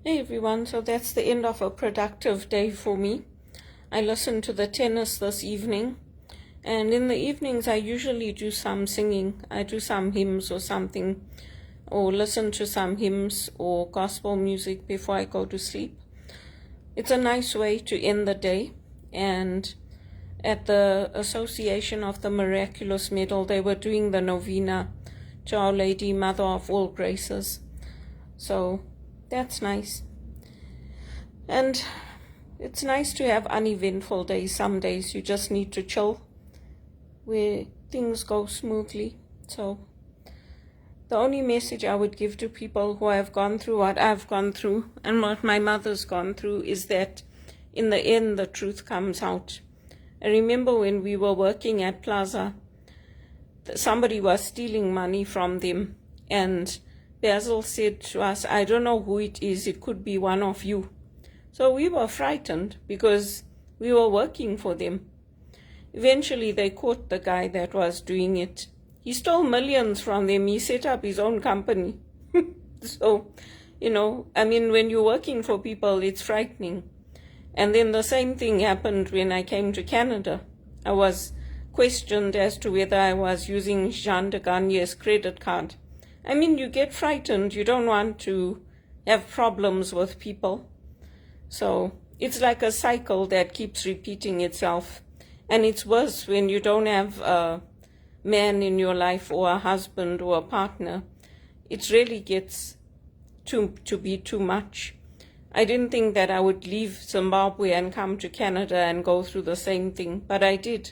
Hey everyone, so that's the end of a productive day for me. I listened to the tennis this evening, and in the evenings I usually do some singing. I do some hymns or something, or listen to some hymns or gospel music before I go to sleep. It's a nice way to end the day, and at the Association of the Miraculous Medal, they were doing the novena to Our Lady, Mother of All Graces. So that's nice. And it's nice to have uneventful days. Some days you just need to chill where things go smoothly. So the only message I would give to people who have gone through what I've gone through and what my mother's gone through is that in the end the truth comes out. I remember when we were working at Plaza, somebody was stealing money from them, and Basil said to us, "I don't know who it is, it could be one of you." So we were frightened because we were working for them. Eventually they caught the guy that was doing it. He stole millions from them. He set up his own company. So, when you're working for people, it's frightening. And then the same thing happened when I came to Canada. I was questioned as to whether I was using Jean de Gagne's credit card. You get frightened. You don't want to have problems with people. So it's like a cycle that keeps repeating itself. And it's worse when you don't have a man in your life or a husband or a partner. It really gets to be too much. I didn't think that I would leave Zimbabwe and come to Canada and go through the same thing, but I did.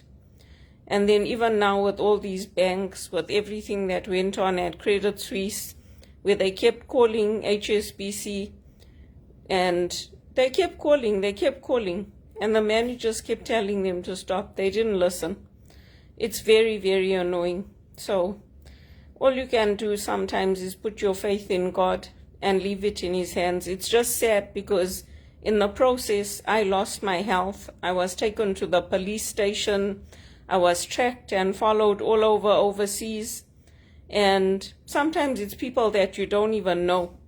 And then even now with all these banks, with everything that went on at Credit Suisse, where they kept calling HSBC, and they kept calling, and the managers kept telling them to stop. They didn't listen. It's very, very annoying. So all you can do sometimes is put your faith in God and leave it in His hands. It's just sad because in the process, I lost my health. I was taken to the police station. I was tracked and followed all over overseas. And sometimes it's people that you don't even know.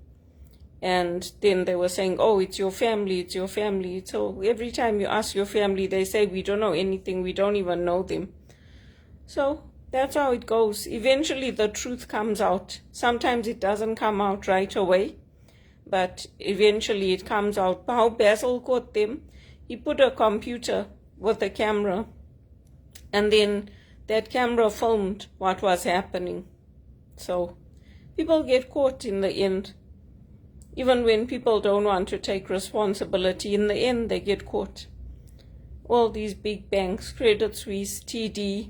And then they were saying, "Oh, it's your family, it's your family." So every time you ask your family, they say, "We don't know anything, we don't even know them." So that's how it goes. Eventually the truth comes out. Sometimes it doesn't come out right away, but eventually it comes out. How Basil caught them, he put a computer with a camera, and then that camera filmed what was happening. So people get caught in the end. Even when people don't want to take responsibility, in the end they get caught. All these big banks, Credit Suisse, TD,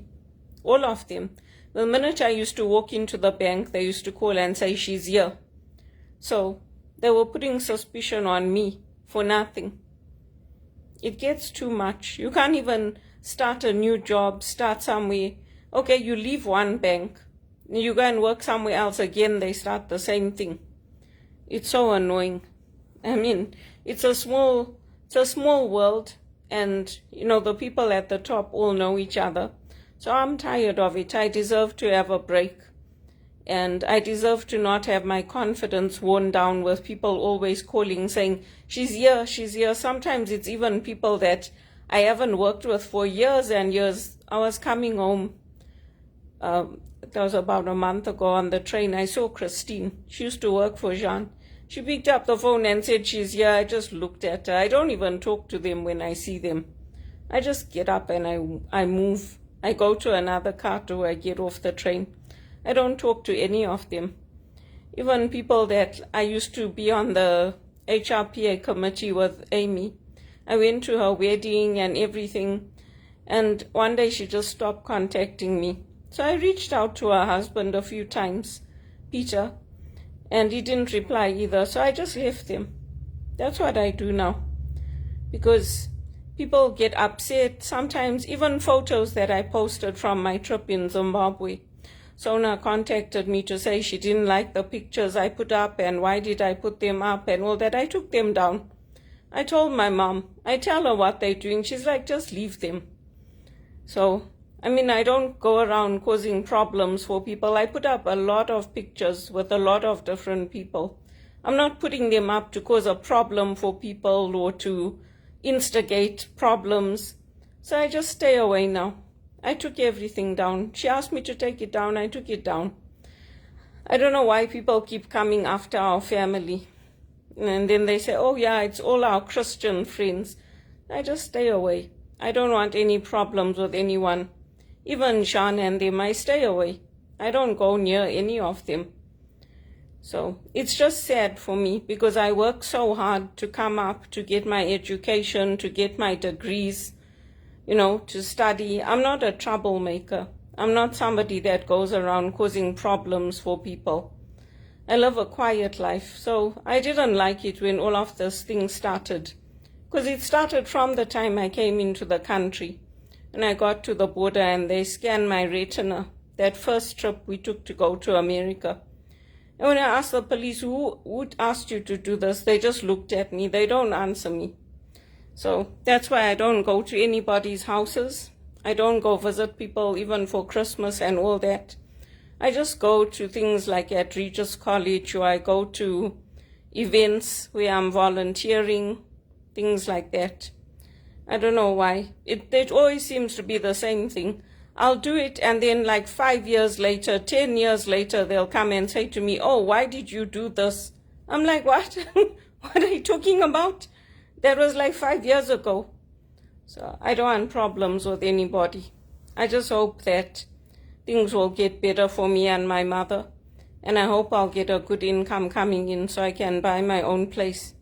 all of them. The minute I used to walk into the bank, they used to call and say, "She's here." So they were putting suspicion on me for nothing. It gets too much. You can't even start a new job, start somewhere. Okay, you leave one bank, you go and work somewhere else again, they start the same thing. It's so annoying. It's a small world, and the people at the top all know each other. So I'm tired of it. I deserve to have a break, and I deserve to not have my confidence worn down with people always calling saying, "She's here, she's here." Sometimes it's even people that I haven't worked with for years and years. I was coming home, that was about a month ago, on the train. I saw Christine. She used to work for Jean. She picked up the phone and said, "She's here." I just looked at her. I don't even talk to them when I see them. I just get up and I move. I go to another car or I get off the train. I don't talk to any of them. Even people that I used to be on the HRPA committee with, Amy. I went to her wedding and everything, and one day she just stopped contacting me. So I reached out to her husband a few times, Peter, and he didn't reply either. So I just left him. That's what I do now, because people get upset. Sometimes even photos that I posted from my trip in Zimbabwe. Sona contacted me to say she didn't like the pictures I put up and why did I put them up and all that. I took them down. I told my mom. I tell her what they're doing. She's like, "Just leave them." So, I don't go around causing problems for people. I put up a lot of pictures with a lot of different people. I'm not putting them up to cause a problem for people or to instigate problems. So I just stay away now. I took everything down. She asked me to take it down. I took it down. I don't know why people keep coming after our family. And then they say, oh yeah, it's all our Christian friends. I just stay away. I don't want any problems with anyone. Even Jean and them, I stay away. I don't go near any of them. So it's just sad for me because I work so hard to come up, to get my education, to get my degrees, to study. I'm not a troublemaker. I'm not somebody that goes around causing problems for people. I live a quiet life. So I didn't like it when all of this thing started. Because it started from the time I came into the country. And I got to the border and they scanned my retina. That first trip we took to go to America. And when I asked the police, who asked you to do this? They just looked at me. They don't answer me. So that's why I don't go to anybody's houses. I don't go visit people even for Christmas and all that. I just go to things like at Regis College, or I go to events where I'm volunteering, things like that. I don't know why. It always seems to be the same thing. I'll do it, and then like 5 years later, 10 years later, they'll come and say to me, oh, why did you do this? I'm like, what? What are you talking about? That was like 5 years ago. So I don't want problems with anybody. I just hope that things will get better for me and my mother. And I hope I'll get a good income coming in so I can buy my own place.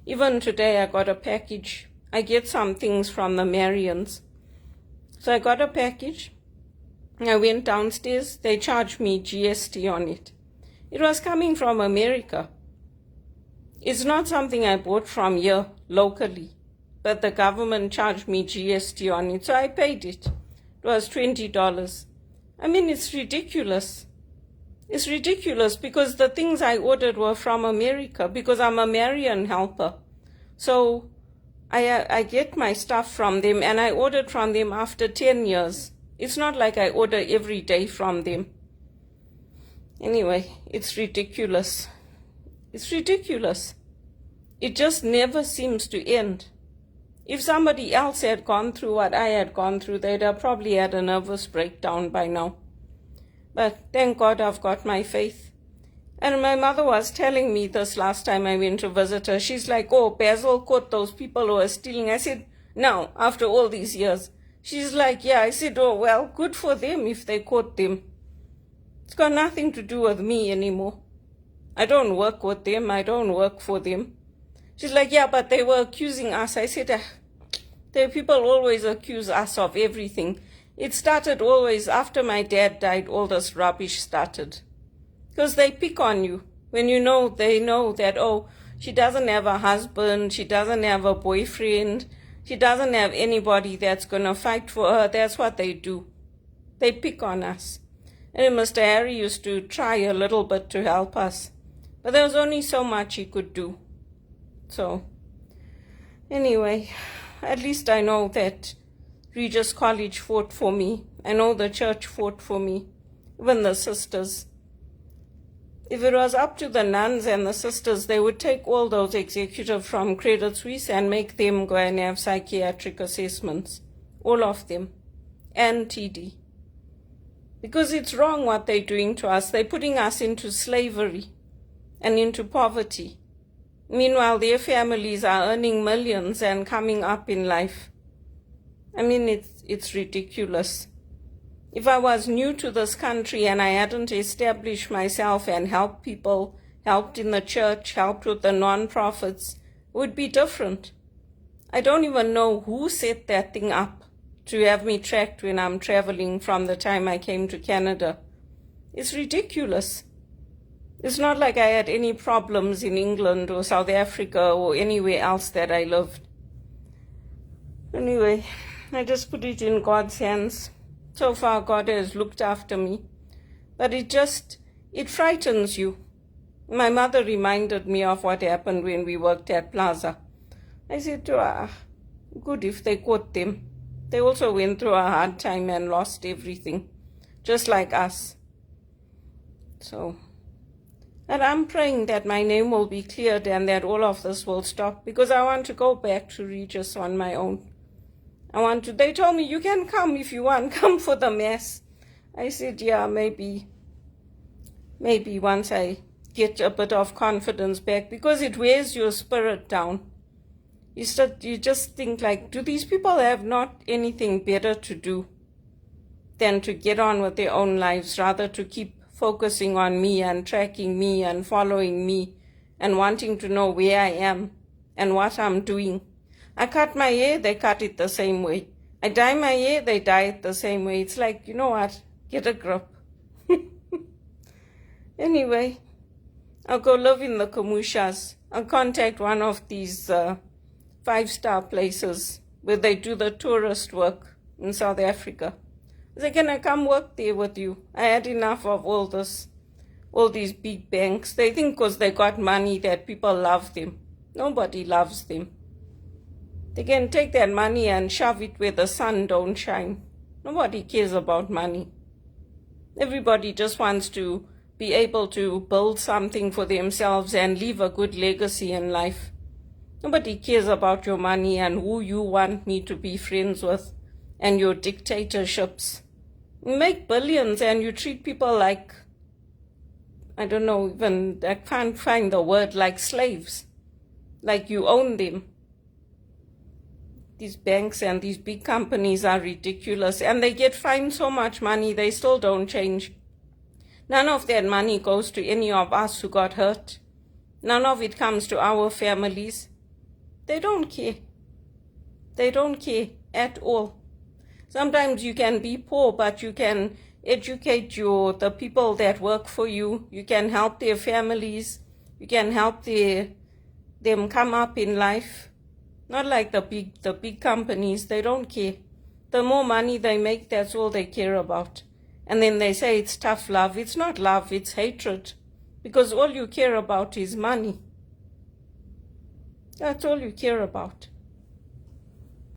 Even today I got a package. I get some things from the Marians. So I got a package. I went downstairs. They charged me GST on it. It was coming from America. It's not something I bought from here locally. But the government charged me GST on it. So I paid it. It was $20. I mean, it's ridiculous. It's ridiculous because the things I ordered were from America because I'm a Marian helper. So I get my stuff from them and I ordered from them after 10 years. It's not like I order every day from them. Anyway, it's ridiculous. It's ridiculous. It just never seems to end. If somebody else had gone through what I had gone through, they'd have probably had a nervous breakdown by now. But thank God I've got my faith. And my mother was telling me this last time I went to visit her. She's like, oh, Basil caught those people who were stealing. I said, no, after all these years. She's like, yeah. I said, oh, well, good for them if they caught them. It's got nothing to do with me anymore. I don't work with them. I don't work for them. She's like, yeah, but they were accusing us. I said, the people always accuse us of everything. It started always after my dad died, all this rubbish started. Because they pick on you. When they know that, oh, she doesn't have a husband, she doesn't have a boyfriend, she doesn't have anybody that's going to fight for her. That's what they do. They pick on us. And Mr. Harry used to try a little bit to help us. But there was only so much he could do. So, anyway, at least I know that Regis College fought for me. I know the church fought for me. Even the sisters. If it was up to the nuns and the sisters, they would take all those executives from Credit Suisse and make them go and have psychiatric assessments. All of them. And TD. Because it's wrong what they're doing to us. They're putting us into slavery and into poverty. Meanwhile, their families are earning millions and coming up in life. I mean, it's ridiculous. If I was new to this country and I hadn't established myself and helped people, helped in the church, helped with the non-profits, it would be different. I don't even know who set that thing up to have me tracked when I'm traveling from the time I came to Canada. It's ridiculous. It's not like I had any problems in England or South Africa or anywhere else that I lived. Anyway, I just put it in God's hands. So far, God has looked after me. But it frightens you. My mother reminded me of what happened when we worked at Plaza. I said to her, good if they caught them. They also went through a hard time and lost everything, just like us. So And I'm praying that my name will be cleared and that all of this will stop, because I want to go back to Regis on my own. They told me, you can come if you want, come for the mass. I said, yeah, maybe once I get a bit of confidence back, because it wears your spirit down. You just think like, do these people have not anything better to do than to get on with their own lives, rather to keep focusing on me and tracking me and following me and wanting to know where I am and what I'm doing. I cut my hair, they cut it the same way. I dye my hair, they dye it the same way. It's like, you know what, get a grip. Anyway, I'll go live in the Kamushas. I'll contact one of these 5-star places where they do the tourist work in South Africa. I say, can I come work there with you? I had enough of all these big banks. They think because they got money that people love them. Nobody loves them. They can take that money and shove it where the sun don't shine. Nobody cares about money. Everybody just wants to be able to build something for themselves and leave a good legacy in life. Nobody cares about your money and who you want me to be friends with and your dictatorships. You make billions and you treat people like, I don't know, even I can't find the word, like slaves, like you own them. These banks and these big companies are ridiculous, and they get fined so much money, they still don't change. None of that money goes to any of us who got hurt. None of it comes to our families. They don't care. They don't care at all. Sometimes you can be poor, but you can educate the people that work for you. You can help their families. You can help them come up in life. Not like the big companies. They don't care. The more money they make, that's all they care about. And then they say it's tough love. It's not love, it's hatred. Because all you care about is money. That's all you care about.